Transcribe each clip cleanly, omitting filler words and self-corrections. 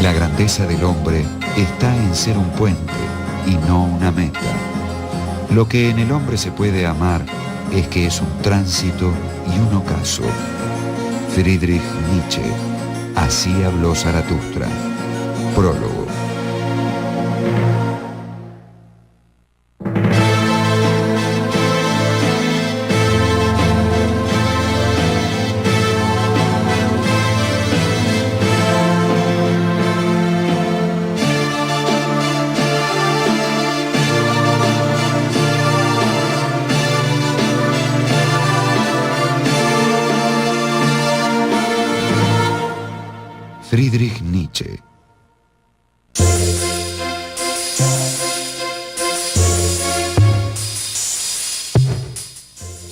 La grandeza del hombre está en ser un puente y no una meta. Lo que en el hombre se puede amar es que es un tránsito y un ocaso. Friedrich Nietzsche. Así habló Zaratustra. Prólogo. Friedrich Nietzsche.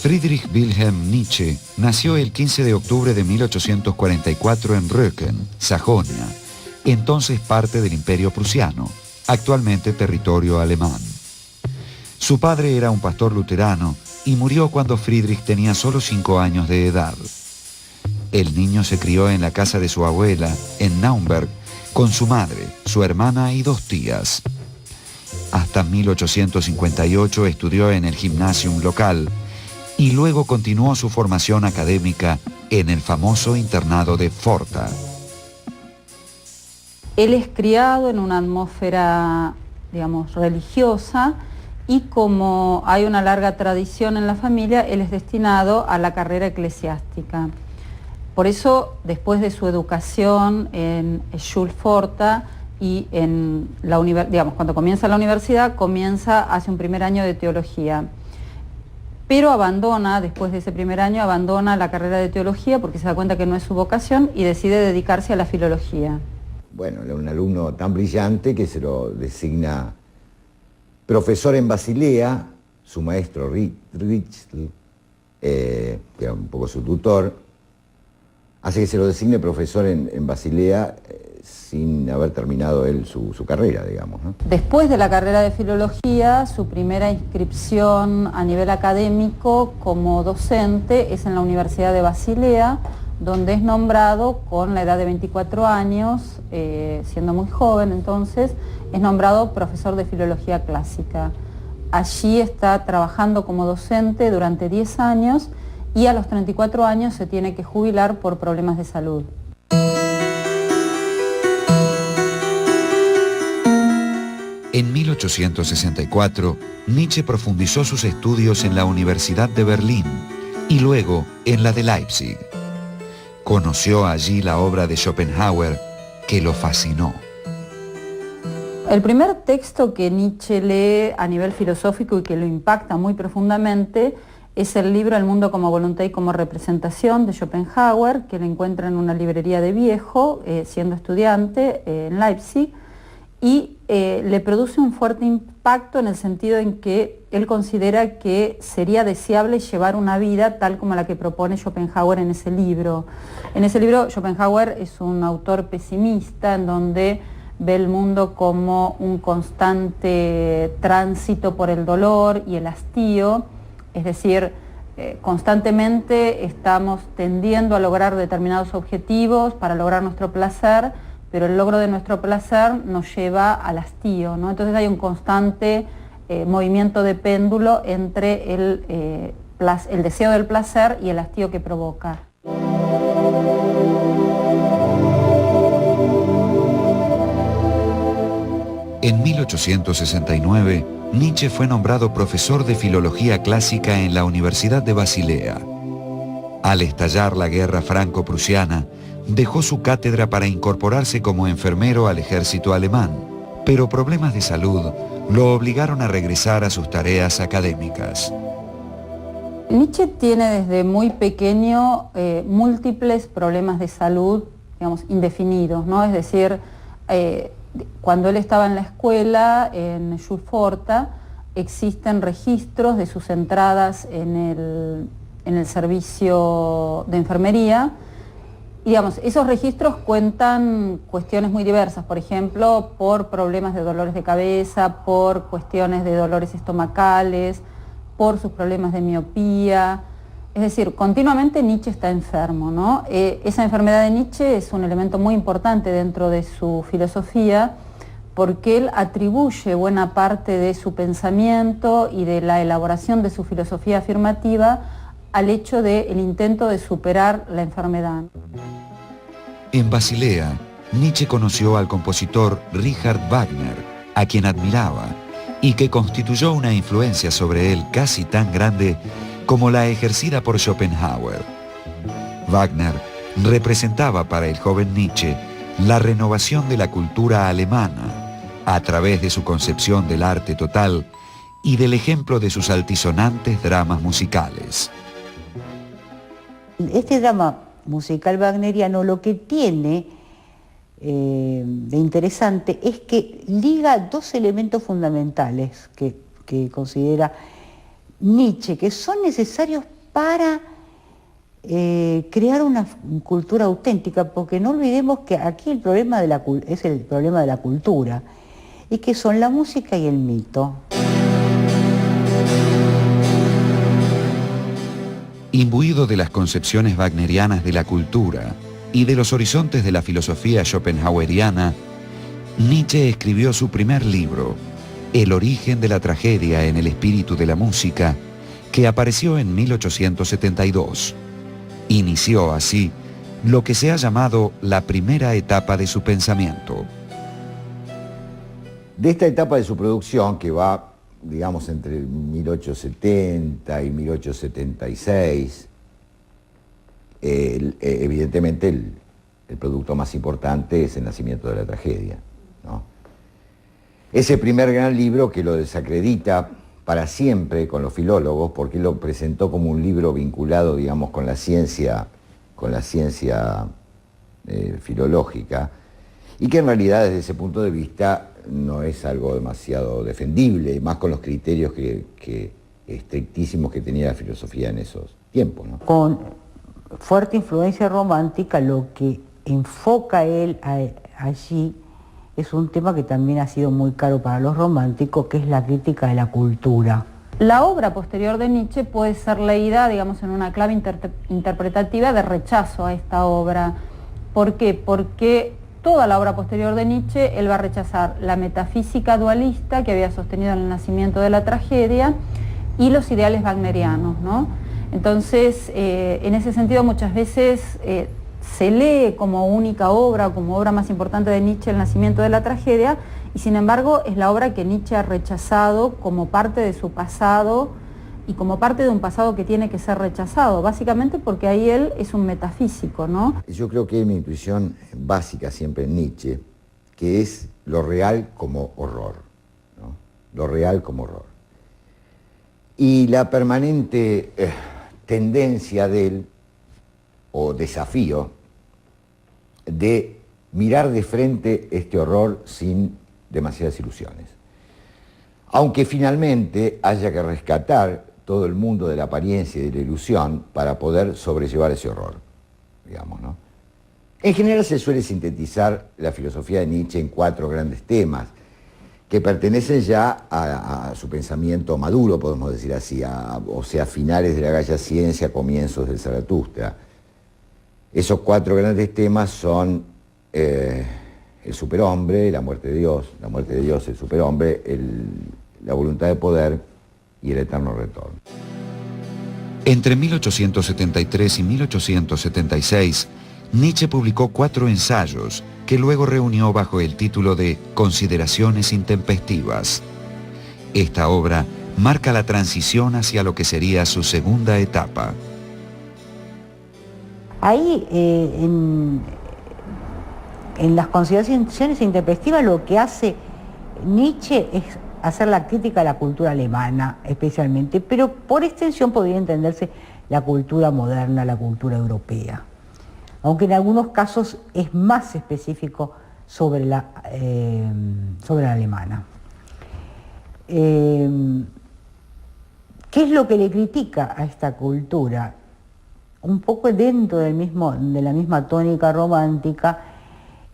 Friedrich Wilhelm Nietzsche nació el 15 de octubre de 1844 en Röcken, Sajonia, entonces parte del Imperio Prusiano, actualmente territorio alemán. Su padre era un pastor luterano y murió cuando Friedrich tenía solo 5 años de edad. El niño se crió en la casa de su abuela, en Naumberg, con su madre, su hermana y 2 tías. Hasta 1858 estudió en el gimnasium local y luego continuó su formación académica en el famoso internado de Forta. Él es criado en una atmósfera, digamos, religiosa, y como hay una larga tradición en la familia, él es destinado a la carrera eclesiástica. Por eso, después de su educación en Schulforta y en la cuando comienza la universidad, hace un primer año de teología. Pero después de ese primer año, abandona la carrera de teología porque se da cuenta que no es su vocación y decide dedicarse a la filología. Bueno, era un alumno tan brillante que se lo designa profesor en Basilea, su maestro Ritschl, que era un poco su tutor, hace que se lo designe profesor en Basilea sin haber terminado él su carrera, digamos, ¿no? Después de la carrera de filología, su primera inscripción a nivel académico como docente es en la Universidad de Basilea, donde es nombrado con la edad de 24 años, siendo muy joven entonces, es nombrado profesor de filología clásica. Allí está trabajando como docente durante 10 años y a los 34 años se tiene que jubilar por problemas de salud. En 1864, Nietzsche profundizó sus estudios en la Universidad de Berlín y luego en la de Leipzig. Conoció allí la obra de Schopenhauer, que lo fascinó. El primer texto que Nietzsche lee a nivel filosófico y que lo impacta muy profundamente es el libro El mundo como voluntad y como representación de Schopenhauer, que lo encuentra en una librería de viejo, siendo estudiante en Leipzig, y le produce un fuerte impacto en el sentido en que él considera que sería deseable llevar una vida tal como la que propone Schopenhauer en ese libro. En ese libro Schopenhauer es un autor pesimista en donde ve el mundo como un constante tránsito por el dolor y el hastío, es decir, constantemente estamos tendiendo a lograr determinados objetivos para lograr nuestro placer, pero el logro de nuestro placer nos lleva al hastío, ¿no? Entonces hay un constante movimiento de péndulo entre el deseo del placer y el hastío que provoca. En 1869, Nietzsche fue nombrado profesor de filología clásica en la Universidad de Basilea. Al estallar la guerra franco-prusiana, dejó su cátedra para incorporarse como enfermero al ejército alemán, pero problemas de salud lo obligaron a regresar a sus tareas académicas. Nietzsche tiene desde muy pequeño múltiples problemas de salud, digamos, indefinidos, ¿no? Es decir, cuando él estaba en la escuela, en Schulforta, existen registros de sus entradas en el servicio de enfermería. Y, digamos, esos registros cuentan cuestiones muy diversas, por ejemplo, por problemas de dolores de cabeza, por cuestiones de dolores estomacales, por sus problemas de miopía. Es decir, continuamente Nietzsche está enfermo, ¿no? Esa enfermedad de Nietzsche es un elemento muy importante dentro de su filosofía, porque él atribuye buena parte de su pensamiento y de la elaboración de su filosofía afirmativa al hecho del intento de superar la enfermedad. En Basilea, Nietzsche conoció al compositor Richard Wagner, a quien admiraba, y que constituyó una influencia sobre él casi tan grande como la ejercida por Schopenhauer. Wagner representaba para el joven Nietzsche la renovación de la cultura alemana a través de su concepción del arte total y del ejemplo de sus altisonantes dramas musicales. Este drama musical wagneriano lo que tiene de interesante es que liga dos elementos fundamentales que considera Nietzsche, que son necesarios para crear una cultura auténtica, porque no olvidemos que aquí el problema es el problema de la cultura, y que son la música y el mito. Imbuido de las concepciones wagnerianas de la cultura y de los horizontes de la filosofía schopenhaueriana, Nietzsche escribió su primer libro, El origen de la tragedia en el espíritu de la música, que apareció en 1872. Inició así lo que se ha llamado la primera etapa de su pensamiento. De esta etapa de su producción, que va, digamos, entre 1870 y 1876, evidentemente el producto más importante es El nacimiento de la tragedia, ¿no? Ese primer gran libro que lo desacredita para siempre con los filólogos, porque lo presentó como un libro vinculado, digamos, con la ciencia filológica, y que en realidad desde ese punto de vista no es algo demasiado defendible, más con los criterios estrictísimos que tenía la filosofía en esos tiempos, ¿no? Con fuerte influencia romántica, lo que enfoca él allí es un tema que también ha sido muy caro para los románticos, que es la crítica de la cultura. La obra posterior de Nietzsche puede ser leída, digamos, en una clave interpretativa de rechazo a esta obra. ¿Por qué? Porque toda la obra posterior de Nietzsche, él va a rechazar la metafísica dualista que había sostenido en El nacimiento de la tragedia y los ideales wagnerianos, ¿no? Entonces, en ese sentido, muchas veces se lee como única obra, como obra más importante de Nietzsche, El nacimiento de la tragedia, y sin embargo es la obra que Nietzsche ha rechazado como parte de su pasado y como parte de un pasado que tiene que ser rechazado, básicamente porque ahí él es un metafísico, ¿no? Yo creo que hay una intuición básica siempre en Nietzsche, que es lo real como horror, ¿no? Lo real como horror. Y la permanente tendencia de él, o desafío, de mirar de frente este horror sin demasiadas ilusiones. Aunque finalmente haya que rescatar todo el mundo de la apariencia y de la ilusión para poder sobrellevar ese horror, digamos, ¿no? En general se suele sintetizar la filosofía de Nietzsche en 4 grandes temas, que pertenecen ya a su pensamiento maduro, podemos decir así, o sea, finales de la Gaia Ciencia, comienzos del Zaratustra. Esos 4 grandes temas son el superhombre, la muerte de Dios, el superhombre, la voluntad de poder y el eterno retorno. Entre 1873 y 1876, Nietzsche publicó 4 ensayos que luego reunió bajo el título de Consideraciones intempestivas. Esta obra marca la transición hacia lo que sería su segunda etapa. Ahí, en las consideraciones intempestivas, lo que hace Nietzsche es hacer la crítica a la cultura alemana, especialmente, pero por extensión podría entenderse la cultura moderna, la cultura europea, aunque en algunos casos es más específico sobre la alemana. ¿Qué es lo que le critica a esta cultura? Un poco dentro de la misma tónica romántica,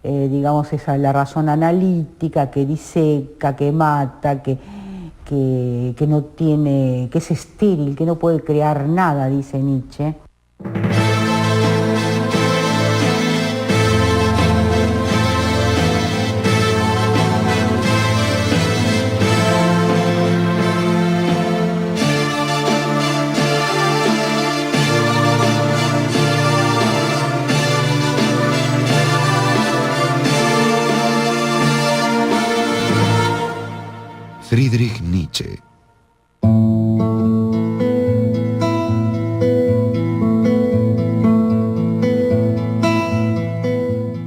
digamos, esa la razón analítica que diseca, que mata, que que no tiene, que es estéril, que no puede crear nada, dice Nietzsche. Friedrich Nietzsche.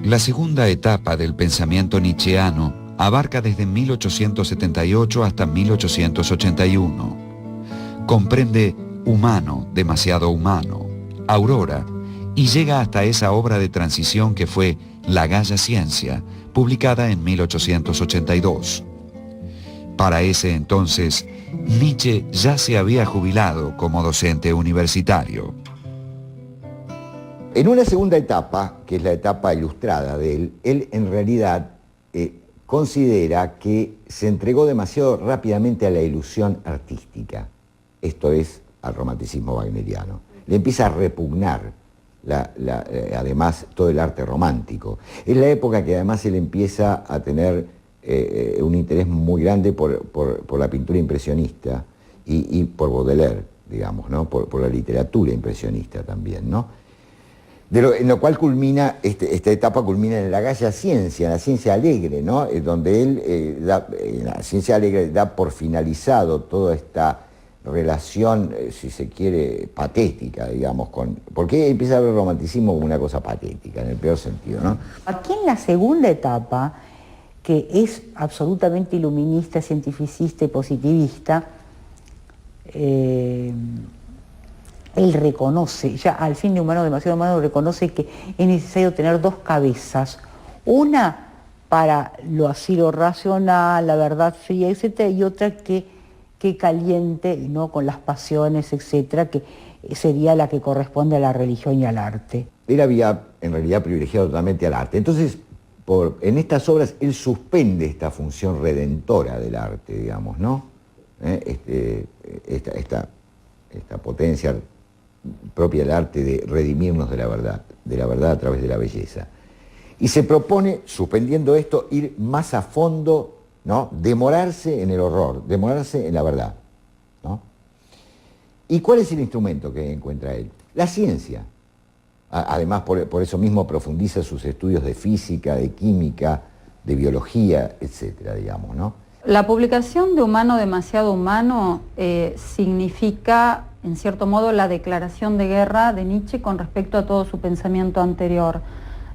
La segunda etapa del pensamiento nietzscheano abarca desde 1878 hasta 1881. Comprende Humano, demasiado humano, Aurora, y llega hasta esa obra de transición que fue La Gaya Ciencia, publicada en 1882. Para ese entonces, Nietzsche ya se había jubilado como docente universitario. En una segunda etapa, que es la etapa ilustrada de él en realidad considera que se entregó demasiado rápidamente a la ilusión artística, esto es, al romanticismo wagneriano. Le empieza a repugnar además todo el arte romántico. Es la época que además él empieza a tener un interés muy grande por la pintura impresionista y por Baudelaire, digamos, ¿no? Por la literatura impresionista también, ¿no? En lo cual culmina, esta etapa culmina en la Gaya Ciencia, en la ciencia alegre, ¿no? Donde él, en la ciencia alegre, da por finalizado toda esta relación, si se quiere, patética, digamos, porque empieza a ver el romanticismo como una cosa patética, en el peor sentido, ¿no? Aquí en la segunda etapa, que es absolutamente iluminista, cientificista y positivista, él reconoce, ya al fin de Humano, demasiado humano, reconoce que es necesario tener dos cabezas, una para lo racional, la verdad fría, etcétera, y otra que caliente, ¿no? Con las pasiones, etcétera, que sería la que corresponde a la religión y al arte. Él había en realidad privilegiado totalmente al arte, entonces en estas obras él suspende esta función redentora del arte, digamos, ¿no? Esta potencia propia del arte de redimirnos de la verdad a través de la belleza. Y se propone, suspendiendo esto, ir más a fondo, ¿no? Demorarse en el horror, demorarse en la verdad, ¿no? ¿Y cuál es el instrumento que encuentra él? La ciencia. Además, por eso mismo profundiza sus estudios de física, de química, de biología, etcétera, digamos, ¿no? La publicación de Humano, demasiado humano significa, en cierto modo, la declaración de guerra de Nietzsche con respecto a todo su pensamiento anterior.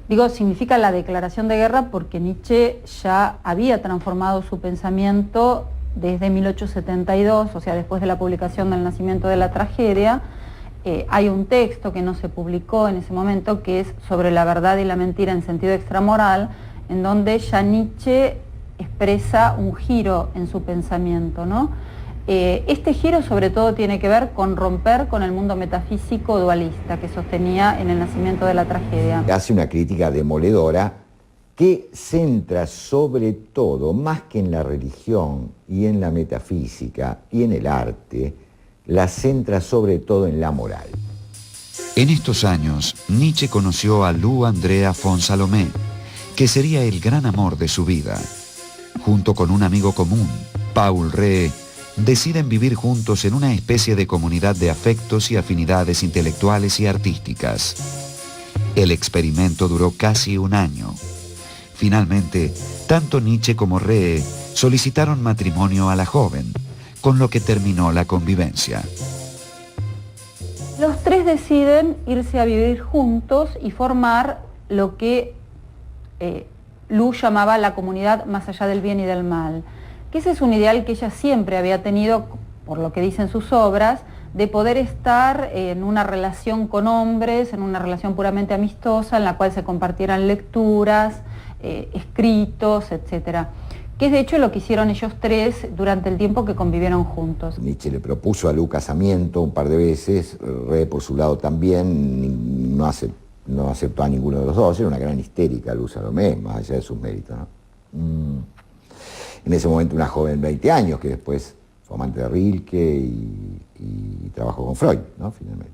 Digo, significa la declaración de guerra porque Nietzsche ya había transformado su pensamiento desde 1872, o sea, después de la publicación del Nacimiento de la Tragedia. Hay un texto que no se publicó en ese momento, que es sobre la verdad y la mentira en sentido extramoral, en donde ya Nietzsche expresa un giro en su pensamiento, ¿no? Este giro sobre todo tiene que ver con romper con el mundo metafísico dualista que sostenía en el Nacimiento de la Tragedia. Hace una crítica demoledora que centra sobre todo, más que en la religión y en la metafísica y en el arte, la centra sobre todo en la moral. En estos años, Nietzsche conoció a Lou Andrea von Salomé, que sería el gran amor de su vida. Junto con un amigo común, Paul Rée, deciden vivir juntos en una especie de comunidad de afectos y afinidades intelectuales y artísticas. El experimento duró casi un año. Finalmente, tanto Nietzsche como Rée solicitaron matrimonio a la joven, con lo que terminó la convivencia. Los tres deciden irse a vivir juntos y formar lo que Lou llamaba la comunidad más allá del bien y del mal, que ese es un ideal que ella siempre había tenido, por lo que dicen sus obras, de poder estar en una relación con hombres, en una relación puramente amistosa, en la cual se compartieran lecturas, escritos, etcétera. Que es de hecho lo que hicieron ellos tres durante el tiempo que convivieron juntos. Nietzsche le propuso a Lou casamiento un par de veces, Rée por su lado también, no aceptó a ninguno de los dos, era una gran histérica Lou Salomé, más allá de sus méritos, ¿no? En ese momento una joven de 20 años que después fue amante de Rilke y trabajó con Freud, ¿no? Finalmente.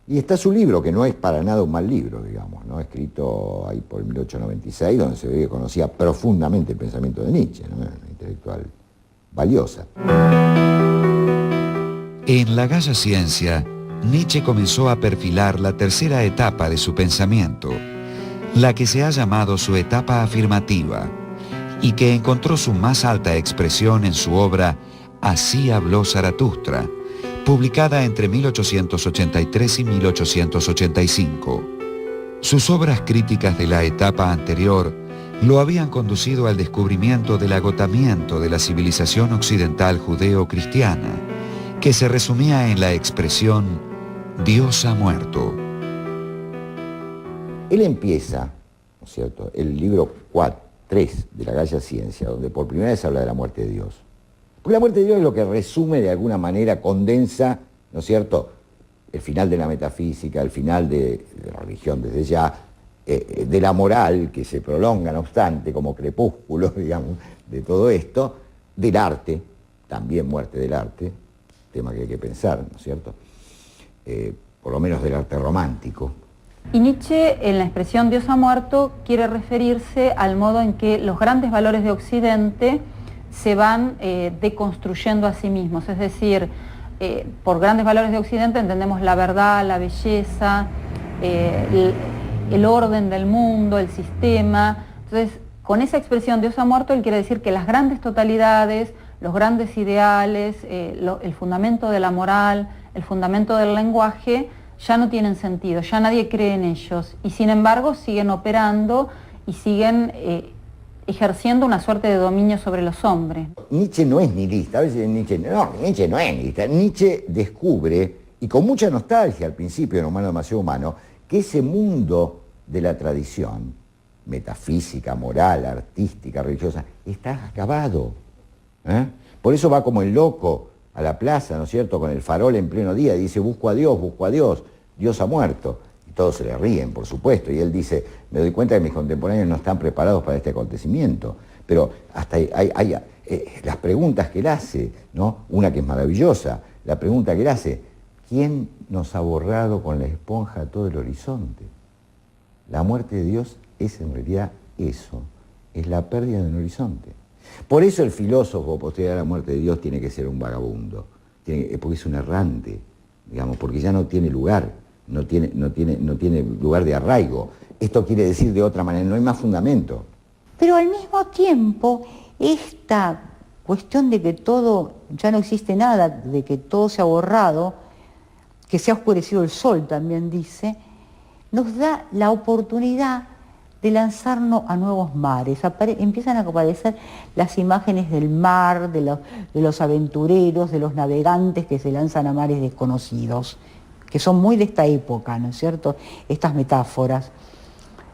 Y está su libro, que no es para nada un mal libro, digamos, ¿no? Escrito ahí por 1896, donde se ve que conocía profundamente el pensamiento de Nietzsche, ¿no? Una intelectual valiosa. En La Galla Ciencia, Nietzsche comenzó a perfilar la tercera etapa de su pensamiento, la que se ha llamado su etapa afirmativa, y que encontró su más alta expresión en su obra Así habló Zaratustra, publicada entre 1883 y 1885. Sus obras críticas de la etapa anterior lo habían conducido al descubrimiento del agotamiento de la civilización occidental judeo-cristiana, que se resumía en la expresión Dios ha muerto. Él empieza, ¿no es cierto?, el libro 3 de La Galla Ciencia, donde por primera vez habla de la muerte de Dios. Porque la muerte de Dios es lo que resume de alguna manera, condensa, ¿no es cierto?, el final de la metafísica, el final de la religión desde ya, de la moral, que se prolonga, no obstante, como crepúsculo, digamos, de todo esto, del arte, también muerte del arte, tema que hay que pensar, ¿no es cierto?, por lo menos del arte romántico. Y Nietzsche, en la expresión Dios ha muerto, quiere referirse al modo en que los grandes valores de Occidente se van deconstruyendo a sí mismos, es decir, por grandes valores de Occidente entendemos la verdad, la belleza, el orden del mundo, el sistema. Entonces, con esa expresión Dios ha muerto, él quiere decir que las grandes totalidades, los grandes ideales, el fundamento de la moral, el fundamento del lenguaje, ya no tienen sentido, ya nadie cree en ellos, y sin embargo siguen operando y siguen ejerciendo una suerte de dominio sobre los hombres. Nietzsche no es nihilista, a veces Nietzsche no es nihilista. Nietzsche descubre, y con mucha nostalgia al principio en Humano demasiado humano, que ese mundo de la tradición, metafísica, moral, artística, religiosa, está acabado. Por eso va como el loco a la plaza, ¿no es cierto?, con el farol en pleno día, y dice, busco a Dios, Dios ha muerto. Y todos se le ríen, por supuesto, y él dice, me doy cuenta que mis contemporáneos no están preparados para este acontecimiento. Pero hasta hay las preguntas que él hace, ¿no? Una que es maravillosa, la pregunta que él hace, ¿quién nos ha borrado con la esponja todo el horizonte? La muerte de Dios es en realidad eso, es la pérdida de un horizonte. Por eso el filósofo posterior a la muerte de Dios tiene que ser un vagabundo, porque es un errante, digamos, porque ya no tiene lugar, no tiene lugar de arraigo. Esto quiere decir de otra manera, no hay más fundamento. Pero al mismo tiempo, esta cuestión de que todo, ya no existe nada, de que todo se ha borrado, que se ha oscurecido el sol, también dice, nos da la oportunidad de lanzarnos a nuevos mares. Empiezan a aparecer las imágenes del mar, de los aventureros, de los navegantes que se lanzan a mares desconocidos, que son muy de esta época, ¿no es cierto?, estas metáforas.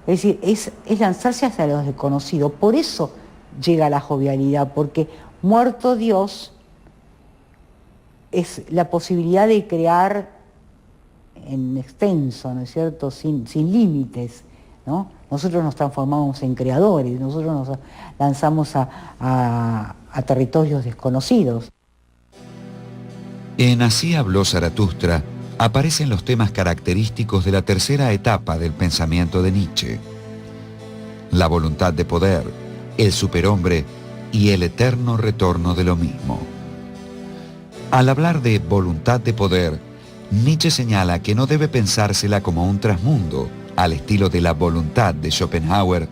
Es decir, es lanzarse hacia lo desconocido. Por eso llega la jovialidad, porque muerto Dios es la posibilidad de crear en extenso, ¿no es cierto?, sin límites, ¿no? Nosotros nos transformamos en creadores, nosotros nos lanzamos a territorios desconocidos. En Así habló Zaratustra aparecen los temas característicos de la tercera etapa del pensamiento de Nietzsche: la voluntad de poder, el superhombre y el eterno retorno de lo mismo. Al hablar de voluntad de poder, Nietzsche señala que no debe pensársela como un trasmundo, al estilo de la voluntad de Schopenhauer,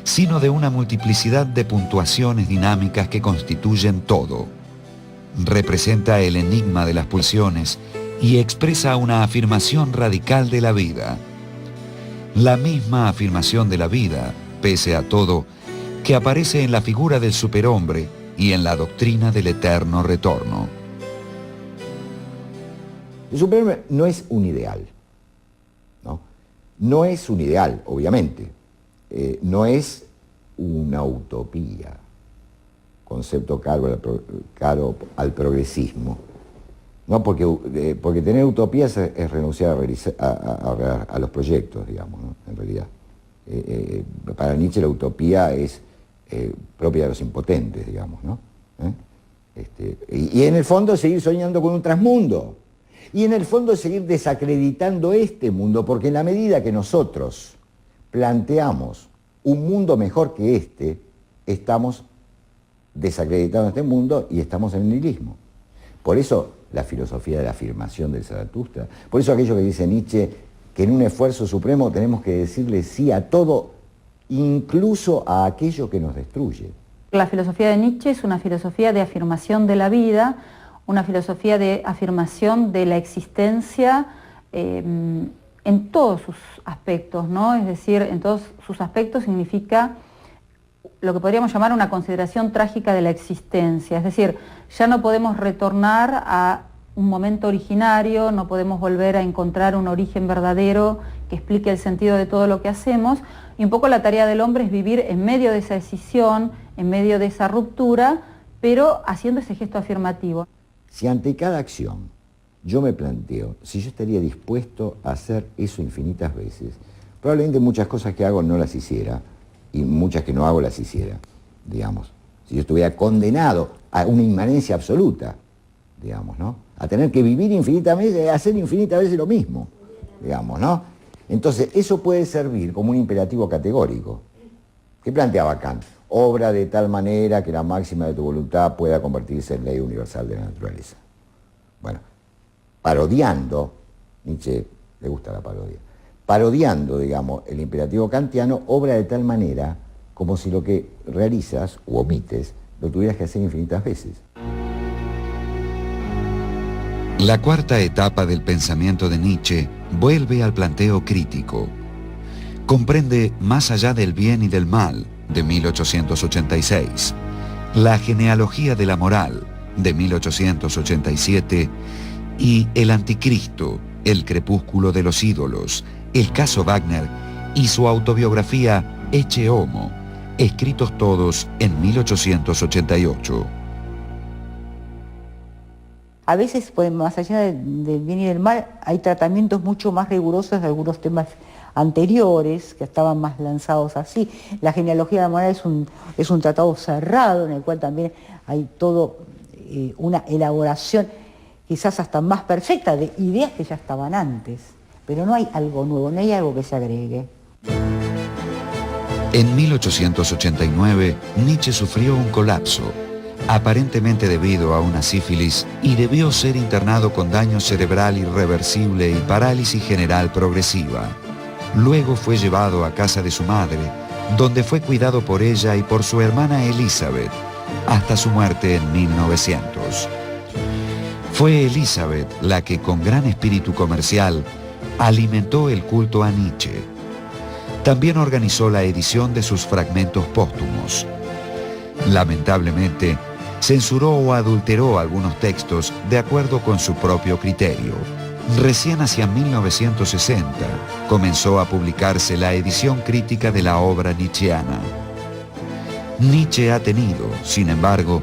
sino de una multiplicidad de puntuaciones dinámicas que constituyen todo. Representa el enigma de las pulsiones y expresa una afirmación radical de la vida. La misma afirmación de la vida, pese a todo, que aparece en la figura del superhombre y en la doctrina del eterno retorno. El superhombre no es un ideal, ¿no? No es un ideal, obviamente. No es una utopía, concepto caro al progresismo. No, porque tener utopías es renunciar a los proyectos, digamos, ¿no? En realidad. Para Nietzsche la utopía es propia de los impotentes, digamos, ¿no? Y en el fondo seguir soñando con un transmundo. Y en el fondo seguir desacreditando este mundo, porque en la medida que nosotros planteamos un mundo mejor que este, estamos desacreditando este mundo y estamos en el nihilismo. Por eso la filosofía de la afirmación del Zaratustra, por eso aquello que dice Nietzsche, que en un esfuerzo supremo tenemos que decirle sí a todo, incluso a aquello que nos destruye. La filosofía de Nietzsche es una filosofía de afirmación de la vida, una filosofía de afirmación de la existencia en todos sus aspectos, ¿no? Es decir, en todos sus aspectos significa lo que podríamos llamar una consideración trágica de la existencia, es decir, ya no podemos retornar a un momento originario, no podemos volver a encontrar un origen verdadero que explique el sentido de todo lo que hacemos, y un poco la tarea del hombre es vivir en medio de esa decisión, en medio de esa ruptura, pero haciendo ese gesto afirmativo. Si ante cada acción yo me planteo si yo estaría dispuesto a hacer eso infinitas veces, probablemente muchas cosas que hago no las hiciera, y muchas que no hago las hiciera, digamos. Si yo estuviera condenado a una inmanencia absoluta, digamos, ¿no? A tener que vivir infinitamente, hacer infinitas veces lo mismo, digamos, ¿no? Entonces, eso puede servir como un imperativo categórico. ¿Qué planteaba Kant? Obra de tal manera que la máxima de tu voluntad pueda convertirse en ley universal de la naturaleza. Bueno, parodiando, Nietzsche le gusta la parodia, parodiando, digamos, el imperativo kantiano, obra de tal manera como si lo que realizas u omites lo tuvieras que hacer infinitas veces. La cuarta etapa del pensamiento de Nietzsche vuelve al planteo crítico. Comprende Más allá del bien y del mal, de 1886, La genealogía de la moral, de 1887, y El anticristo, El crepúsculo de los ídolos, El caso Wagner y su autobiografía Ecce Homo, escritos todos en 1888. A veces, pues, más allá del bien y del mal, hay tratamientos mucho más rigurosos de algunos temas anteriores, que estaban más lanzados así. La genealogía de la moral es un tratado cerrado, en el cual también hay todo una elaboración quizás hasta más perfecta de ideas que ya estaban antes. Pero no hay algo nuevo, no hay algo que se agregue. En 1889, Nietzsche sufrió un colapso, aparentemente debido a una sífilis, y debió ser internado con daño cerebral irreversible y parálisis general progresiva. Luego fue llevado a casa de su madre, donde fue cuidado por ella y por su hermana Elizabeth, hasta su muerte en 1900. Fue Elizabeth la que, con gran espíritu comercial, alimentó el culto a Nietzsche. También organizó la edición de sus fragmentos póstumos. Lamentablemente, censuró o adulteró algunos textos de acuerdo con su propio criterio. Recién hacia 1960 comenzó a publicarse la edición crítica de la obra nietzscheana. Nietzsche ha tenido, sin embargo,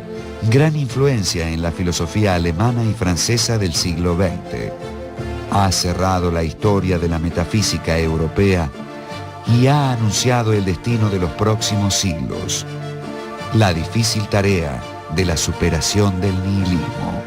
gran influencia en la filosofía alemana y francesa del siglo XX. Ha cerrado la historia de la metafísica europea y ha anunciado el destino de los próximos siglos, la difícil tarea de la superación del nihilismo.